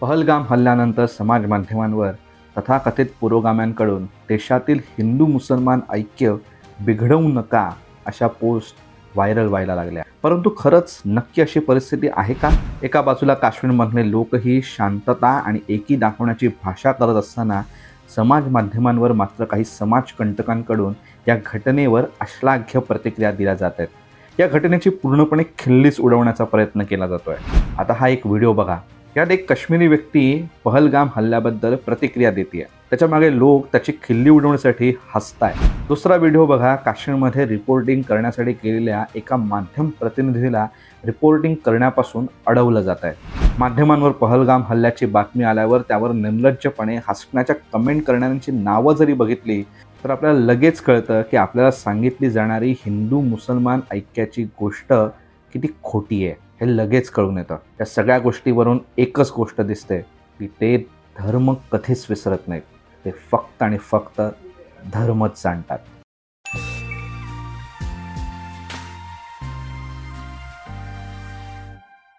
पहलगाम हल्ल्यानंतर समाज माध्यमांवर तथाकथित पुरोगाम्यांकडून देशातील हिंदू मुसलमान ऐक्य बिघडवू नका अशा पोस्ट व्हायरल व्हायला लागल्या. परंतु खरंच नक्की अशी परिस्थिती आहे का? एका बाजूला काश्मीरमधले लोकही शांतता आणि एकी दाखवण्याची भाषा करत असताना समाज माध्यमांवर मात्र काही समाजकंटकांकडून या घटनेवर अश्लाघ्य प्रतिक्रिया दिल्या जात आहेत. या घटनेची पूर्णपणे खिल्लीच उडवण्याचा प्रयत्न केला जातोय. आता हा एक व्हिडिओ बघा. यात एक काश्मीरी व्यक्ती पहलगाम हल्ल्याबद्दल प्रतिक्रिया देते. त्याच्या मागे लोक त्याची खिल्ली उडवण्यासाठी हसताय. दुसरा व्हिडिओ बघा. काश्मीरमध्ये रिपोर्टिंग करण्यासाठी गेलेल्या एका माध्यम प्रतिनिधीला रिपोर्टिंग करण्यापासून अडवलं जात आहे. माध्यमांवर पहलगाम हल्ल्याची बातमी आल्यावर त्यावर निर्लज्जपणे हसण्याच्या कमेंट करणाऱ्यांची नावं जरी बघितली तर आपल्याला लगेच कळतं की आपल्याला सांगितली जाणारी हिंदू मुसलमान ऐक्याची गोष्ट किती खोटी आहे हे लगेच कळून येतं. या सगळ्या गोष्टीवरून एकच गोष्ट दिसते की ते धर्म कधीच विसरत नाहीत. ते फक्त आणि फक्त धर्मच जाणतात.